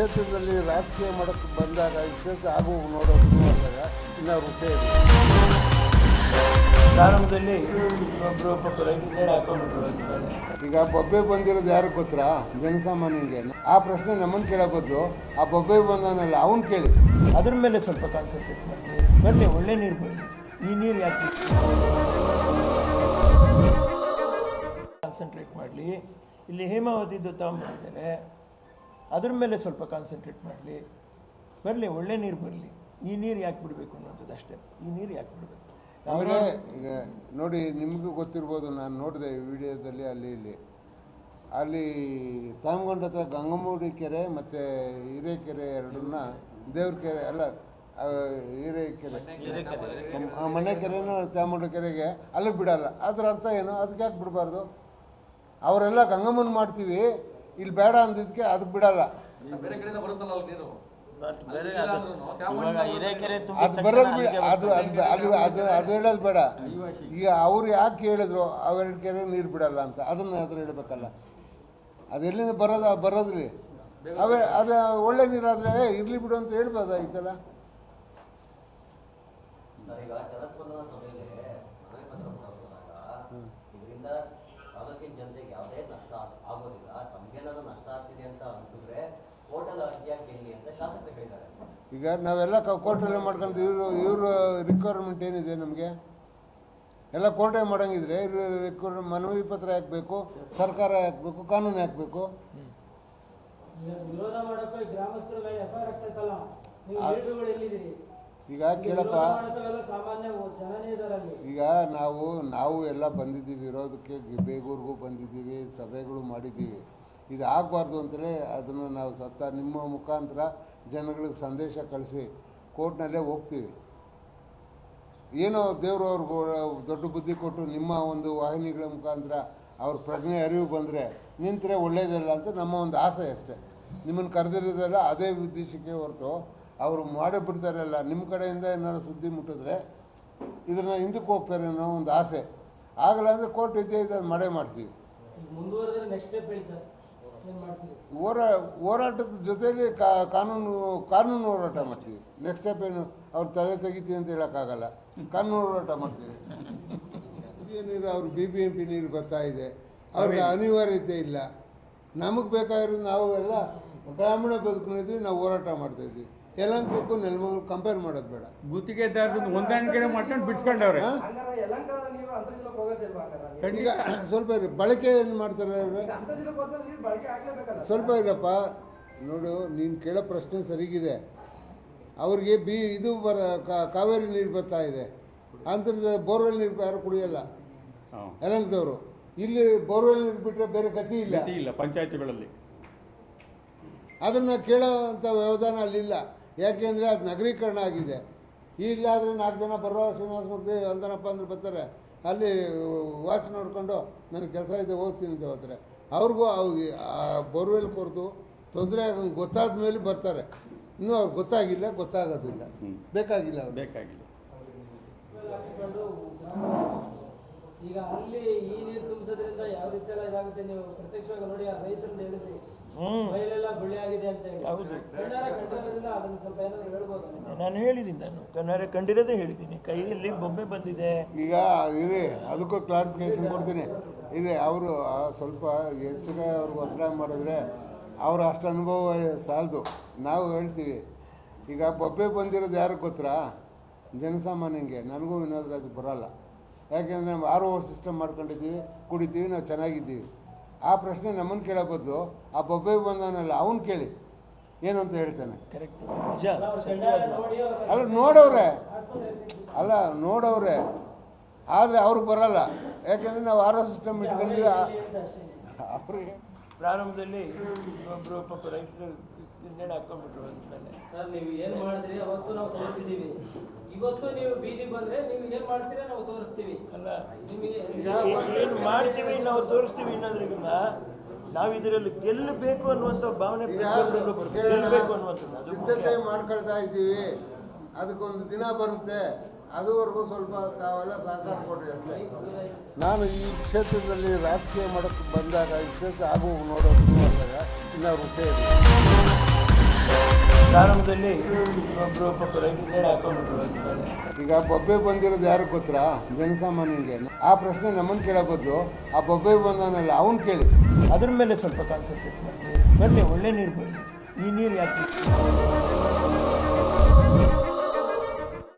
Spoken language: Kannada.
ಕ್ಷೇತ್ರದಲ್ಲಿ ರಾಜಕೀಯ ಮಾಡೋಕ್ಕೆ ಬಂದಾಗ ಈ ಕ್ಷೇತ್ರ ಆಗು ನೋಡೋದು ಅಂದಾಗ ಇನ್ನು ವಿಷಯ ಇದೆ. ಪ್ರಾರಂಭದಲ್ಲಿ ಒಬ್ಬರು ಪಾಪ ರೈತರು ಹಾಕೊಂಡ್ಬಿಟ್ರು. ಈಗ ಬೊಬ್ಬೆ ಬಂದಿರೋದು ಯಾರಿಗೆ ಗೊತ್ತಾ? ಜನಸಾಮಾನ್ಯನಿಗೆ. ಆ ಪ್ರಶ್ನೆ ನಮ್ಮನ್ನು ಕೇಳೋಕೆ ಬದಲು ಆ ಬೊಬ್ಬೆ ಬಂದವನಲ್ಲ ಅವನು ಕೇಳಿ ಅದ್ರ ಮೇಲೆ ಸ್ವಲ್ಪ ಕಾನ್ಸಂಟ್ರೇಟ್ ಮಾಡಿ. ಬರಲಿ, ಒಳ್ಳೆ ನೀರು ಬರಲಿ. ಈ ನೀರು ಯಾಕೆ ಕಾನ್ಸಂಟ್ರೇಟ್ ಮಾಡಲಿ. ಇಲ್ಲಿ ಹೇಮಾವತಿದ್ದು ತಗೊಂಡ್ಬಂದಿದ್ದಾರೆ, ಅದ್ರ ಮೇಲೆ ಸ್ವಲ್ಪ ಕಾನ್ಸಂಟ್ರೇಟ್ ಮಾಡಲಿ. ಬರಲಿ, ಒಳ್ಳೆ ನೀರು ಬರಲಿ. ಈ ನೀರು ಯಾಕೆ ಬಿಡಬೇಕು ಅನ್ನೋದು ಅಷ್ಟೇ. ಈ ನೀರು ಯಾಕೆ ಬಿಡಬೇಕು ಅಂದರೆ ಈಗ ನೋಡಿ, ನಿಮಗೂ ಗೊತ್ತಿರ್ಬೋದು, ನಾನು ನೋಡಿದೆ ವಿಡಿಯೋದಲ್ಲಿ ಅಲ್ಲಿ ತಾಮಗೊಂಡ ಹತ್ರ ಗಂಗಮೂಡಿ ಕೆರೆ ಮತ್ತು ಹಿರೇಕೆರೆ ಎರಡನ್ನ ದೇವ್ರ ಕೆರೆ ಅಲ್ಲ ಹಿರೇಕೆರೆ ಮನೆ ಕೆರೆನೂ ಚಾಮುಂಡಿ ಕೆರೆಗೆ ಅಲ್ಲಿಗೆ ಬಿಡಲ್ಲ. ಅದ್ರ ಅರ್ಥ ಏನು? ಅದಕ್ಕೆ ಯಾಕೆ ಬಿಡಬಾರ್ದು? ಅವರೆಲ್ಲ ಗಂಗಮ್ಮನ ಮಾಡ್ತೀವಿ, ಇಲ್ಲಿ ಬೇಡ ಅಂದಿದ್ದಕ್ಕೆ ಅದಕ್ಕೆ ಬಿಡಲ್ಲ. ಅದು ಬರೋದು ಬಿಡ, ಅದು ಹೇಳೋದು ಬೇಡ. ಈಗ ಅವ್ರು ಯಾಕೆ ಹೇಳಿದ್ರು ಅವೆರಡು ಕೆರೆ ನೀರು ಬಿಡಲ್ಲ ಅಂತ? ಅದನ್ನು ಹೇಳಬೇಕಲ್ಲ. ಅದು ಎಲ್ಲಿಂದ ಬರೋದ್ರಿ ಅದು ಒಳ್ಳೆ ನೀರಾದರೆ ಇರಲಿ ಬಿಡು ಅಂತ ಹೇಳ್ಬೋದಾಗಿತ್ತಲ್ಲ. ತಾಲೂಕಿನ ಜನತೆಗೆ ಯಾವುದೇ ನಷ್ಟ ಆಗೋದಿಲ್ಲ, ತಮಗೇನಾದ್ರೂ ನಷ್ಟ ಆಗ್ತಿದೆ ಅಂತ ಅನ್ಸಿದ್ರೆ ಕೋರ್ಟಲ್ಲಿ ಅರ್ಜಿಯಾಗಿ ಕೇಳಿ ಅಂತ ಶಾಸಕರು ಹೇಳಿದ್ದಾರೆ. ಈಗ ನಾವೆಲ್ಲ ಕೋರ್ಟಲ್ಲೇ ಮಾಡ್ಕೊಂಡು ಇವ್ರ ರಿಕ್ವೈರ್ಮೆಂಟ್ ಏನಿದೆ? ನಮಗೆ ಎಲ್ಲ ಕೋರ್ಟೇ ಮಾಡೋಂಗಿದ್ರೆ ಮನವಿ ಪತ್ರ ಹಾಕಬೇಕು, ಸರ್ಕಾರ ಹಾಕಬೇಕು, ಕಾನೂನು ಹಾಕಬೇಕು. ವಿರೋಧ ಮಾಡೋಕೆ ಗ್ರಾಮಸ್ಥರ ಮೇಲೆ ಎಫ್ಐಆರ್ ಆಗ್ತೈತಲ್ಲ, ನೀವು ವಿರೋಧಗಳು ಎಲ್ಲಿದ್ದೀರಿ? ಈಗ ಕೇಳಪ್ಪ, ಈಗ ನಾವು ಎಲ್ಲ ಬಂದಿದ್ದೀವಿ ವಿರೋಧಕ್ಕೆ, ಬೇಗೂರಿಗೂ ಬಂದಿದ್ದೀವಿ, ಸಭೆಗಳು ಮಾಡಿದ್ದೀವಿ. ಇದು ಆಗಬಾರ್ದು ಅಂತಲೇ ಅದನ್ನು ನಾವು ನಿಮ್ಮ ಮುಖಾಂತರ ಜನಗಳಿಗೆ ಸಂದೇಶ ಕಳಿಸಿ ಕೋರ್ಟ್ನಲ್ಲೇ ಹೋಗ್ತೀವಿ. ಏನೋ ದೇವರು ಅವ್ರಿಗೂ ದೊಡ್ಡ ಬುದ್ಧಿ ಕೊಟ್ಟು ನಿಮ್ಮ ಒಂದು ವಾಹಿನಿಗಳ ಮುಖಾಂತರ ಅವ್ರ ಪ್ರಜ್ಞೆ ಅರಿವು ಬಂದರೆ ನಿಂತರೆ ಒಳ್ಳೇದಲ್ಲ ಅಂತ ನಮ್ಮ ಒಂದು ಆಸೆ ಅಷ್ಟೇ. ನಿಮ್ಮನ್ನು ಕರೆದಿರೋದಲ್ಲ ಅದೇ ಉದ್ದೇಶಕ್ಕೆ ಹೊರತು ಅವರು ಮಾಡಿಬಿಡ್ತಾರಲ್ಲ, ನಿಮ್ಮ ಕಡೆಯಿಂದ ಏನಾದ್ರು ಸುದ್ದಿ ಮುಟ್ಟಿದ್ರೆ ಇದನ್ನು ಹಿಂದಕ್ಕೆ ಹೋಗ್ತಾರೆ ಅನ್ನೋ ಒಂದು ಆಸೆ. ಆಗಲ್ಲ ಅಂದರೆ ಕೋರ್ಟ್ ಇದ್ದೇ ಮಾಡೇ ಮಾಡ್ತೀವಿ. ಹೋರಾಟದ ಜೊತೆಯಲ್ಲಿ ಕಾನೂನು ಹೋರಾಟ ಮಾಡ್ತೀವಿ. ನೆಕ್ಸ್ಟ್ ಸ್ಟೆಪ್ ಏನು? ಅವ್ರು ತಲೆ ತೆಗಿತೀವಿ ಅಂತ ಹೇಳೋಕ್ಕಾಗಲ್ಲ, ಕಾನೂನು ಹೋರಾಟ ಮಾಡ್ತೀವಿ. ನೀರು ಅವ್ರು BBMP ನೀರು ಬರ್ತಾ ಇದೆ, ಅವ್ರಿಗೆ ಅನಿವಾರ್ಯತೆ ಇಲ್ಲ. ನಮಗೆ ಬೇಕಾಗಿರೋದು ನಾವು ಎಲ್ಲ ಗ್ರಾಮೀಣ ಬದುಕಿನಿದ್ದೀವಿ, ನಾವು ಹೋರಾಟ ಮಾಡ್ತಾಯಿದ್ವಿ. ಯಲಹಂಕಕ್ಕೂ ನೆಲಮಂಗಲಕ್ಕೂ ಕಂಪೇರ್ ಮಾಡೋದು ಬೇಡ. ಗುತ್ತಿಗೆದಾರರು ಹೊಂದಾಣಿಕೆ ಮಾಡ್ಕೊಂಡು ಬಿಡಿಸ್ಕೊಂಡವ್ರೆ. ಈಗ ಸ್ವಲ್ಪ ಬಳಕೆ ಏನು ಮಾಡ್ತಾರೆ ಅವರು? ಸ್ವಲ್ಪ ಇರಪ್ಪ ನೋಡು, ನೀನು ಕೇಳೋ ಪ್ರಶ್ನೆ ಸರಿಗಿದೆ. ಅವ್ರಿಗೆ ಇದು ಕಾವೇರಿ ನೀರು ಬರ್ತಾ ಇದೆ, ಅಂತರ್ಜಲ ಬೋರ್ವೆಲ್ ನೀರು ಯಾರು ಕುಡಿಯಲ್ಲ ಯಲಹಂಕದವರು. ಇಲ್ಲಿ ಬೋರ್ವೆಲ್ ನೀರು ಬಿಟ್ಟರೆ ಬೇರೆ ಗತಿ ಇಲ್ಲ ಪಂಚಾಯತಿಗಳಲ್ಲಿ. ಅದನ್ನು ಕೇಳೋವಂಥ ವ್ಯವಧಾನ ಅಲ್ಲಿಲ್ಲ. ಯಾಕೆಂದರೆ ಅದು ನಗರೀಕರಣ ಆಗಿದೆ. ಇಲ್ಲಾದರೆ 4 ಜನ ಬರೋ ಶ್ರೀನಿವಾಸ ಮೂರ್ತಿ ಅಂದನಪ್ಪ ಅಂದ್ರೆ ಬರ್ತಾರೆ, ಅಲ್ಲಿ ವಾಚ್ ನೋಡಿಕೊಂಡು ನನಗೆ ಕೆಲಸ ಇದೆ ಹೋಗ್ತೀನಿ ಅಂತ ಹೋಗ್ತಾರೆ. ಅವ್ರಿಗೂ ಬೋರ್ವೆಲ್ ಕೊರತು ತೊಂದರೆ ಆಗಂಗೆ ಗೊತ್ತಾದ ಮೇಲೆ ಬರ್ತಾರೆ. ಇನ್ನೂ ಅವ್ರಿಗೆ ಗೊತ್ತಾಗೋದಿಲ್ಲ, ಬೇಕಾಗಿಲ್ಲ ಅವ್ರು. ಈಗ ಅಲ್ಲಿ ಈ ನೀರು ತುಂಬಿಸೋದ್ರಿಂದ ಯಾವ ರೀತಿ ಎಲ್ಲ ಇದಾಗುತ್ತೆ ನೀವು ಪ್ರತ್ಯಕ್ಷವಾಗಿ ನೋಡಿ. ಆ ರೈತರನ್ನ ಹೇಳಿದ್ರಿ ಬಯಲೆಲ್ಲ ಗುಳ್ಳೆ ಆಗಿದೆ ಅಂತ ಹೇಳಿ. ಕಂಡಿರೋದ್ರಿಂದ ಅದನ್ನು ಸ್ವಲ್ಪ ಏನಾದ್ರು ಹೇಳ್ಬೋದು? ನಾನು ಹೇಳಿದ್ದೀನಿ, ನಾನು ಕಣ್ಣಾರೆ ಕಂಡಿರೋದೇ ಹೇಳಿದ್ದೀನಿ. ಕೈಯಲ್ಲಿ ಬೊಬ್ಬೆ ಬಂದಿದೆ. ಈಗ ಇರಿ, ಅದಕ್ಕೂ ಕ್ಲಾರಿಫಿಕೇಶನ್ ಕೊಡ್ತೀನಿ. ಇರಿ, ಅವರು ಸ್ವಲ್ಪ ಹೆಚ್ಚಿಗೆ ಅವ್ರಿಗೆ ಒತ್ತಾಯ ಮಾಡಿದ್ರೆ ಅವ್ರು ಅಷ್ಟು ಅನುಭವ ಸಾಲದು. ನಾವು ಹೇಳ್ತೀವಿ, ಈಗ ಬೊಬ್ಬೆ ಬಂದಿರೋದು ಯಾರಿಗೆ ಗೊತ್ತಾ? ಜನಸಾಮಾನ್ಯನಿಗೆ. ನನಗೂ ವಿನೋದ್ ರಾಜ್ ಬರೋಲ್ಲ. ಯಾಕೆಂದರೆ ನಾವು RO ಸಿಸ್ಟಮ್ ಮಾಡ್ಕೊಂಡಿದ್ದೀವಿ, ಕುಡಿತೀವಿ, ನಾವು ಚೆನ್ನಾಗಿದ್ದೀವಿ. ಆ ಪ್ರಶ್ನೆ ನಮ್ಮನ್ನು ಕೇಳೋ ಬದಲು ಆ ಬೊಬ್ಬೆ ಬಂದವನಲ್ಲ ಅವನು ಕೇಳಿ ಏನು ಅಂತ ಹೇಳ್ತಾನೆ. ಕರೆಕ್ಟ್. ಅಲ್ಲ ನೋಡವ್ರೆ, ಆದರೆ ಅವ್ರಿಗೆ ಬರೋಲ್ಲ. ಯಾಕೆಂದರೆ ನಾವು RO ಸಿಸ್ಟಮ್ ಇಟ್ಕೊಂಡಿದ್ದೀವಿ. ಅವ್ರಿಗೆ ಪ್ರಾರಂಭದಲ್ಲಿ ಒಬ್ಬರು ಪಾಪ ರೈತರು ಹಾಕೊಂಡ್ಬಿಟ್ರು. ಸರ್, ನೀವು ಏನು ಮಾಡಿದ್ರಿ ಅವತ್ತು ನಾವು ತೋರಿಸಿದ್ದೀವಿ. ಇವತ್ತು ನೀವು ಬೀದಿ ಬಂದರೆ ನೀವು ಏನು ಮಾಡ್ತೀರಾ ನಾವು ತೋರಿಸ್ತೀವಿ. ಅಲ್ಲ, ಏನು ಮಾಡ್ತೀವಿ ನಾವು ತೋರಿಸ್ತೀವಿ ಅನ್ನೋದ್ರಿಂದ ನಾವು ಇದರಲ್ಲಿ ಗೆಲ್ಲಬೇಕು ಅನ್ನುವಂಥ ಭಾವನೆ ಗೆಲ್ಲಬೇಕು ಅನ್ನುವಂಥದ್ದು ಸಿದ್ಧತೆ ಮಾಡ್ಕೊಳ್ತಾ ಇದ್ದೀವಿ. ಅದಕ್ಕೊಂದು ದಿನ ಬರುತ್ತೆ, ಅದುವರೆಗೂ ಸ್ವಲ್ಪ ತಾವೆಲ್ಲ ಸಹಕಾರ ಕೊಡ್ರಿ ಅಷ್ಟೇ. ನಾನು ಈ ಕ್ಷೇತ್ರದಲ್ಲಿ ರಾಜಕೀಯ ಮಾಡೋಕ್ಕೆ ಬಂದಾಗ ಈ ಕ್ಷೇತ್ರ ಆಗು ನೋಡೋದು ಅಂದಾಗ ಇನ್ನು ವಿಷಯ ಇದೆ. ಪ್ರಾರಂಭದಲ್ಲಿ ಒಬ್ಬರು ಪಾಪ ರೈತರು ಹಾಕೊಂಡ್ಬಿಟ್ರು ಮೇಲೆ. ಈಗ ಬೊಬ್ಬೆ ಬಂದಿರೋದು ಯಾರಿಗೆ ಗೊತ್ತಾ? ಜನಸಾಮಾನ್ಯನಿಗೆ. ಆ ಪ್ರಶ್ನೆ ನಮ್ಮನ್ನು ಕೇಳೋ ಬದಲು ಆ ಬೊಬ್ಬೆ ಬಂದವನಲ್ಲ ಅವ್ನು ಕೇಳಿ. ಅದ್ರ ಮೇಲೆ ಸ್ವಲ್ಪ ಕಾನ್ಸಂಟ್ರೇಟ್ ಮಾಡಿ ಬರಲಿ, ಒಳ್ಳೆ ನೀರು ಬರಲಿ. ಈ ನೀರು ಯಾಕೆ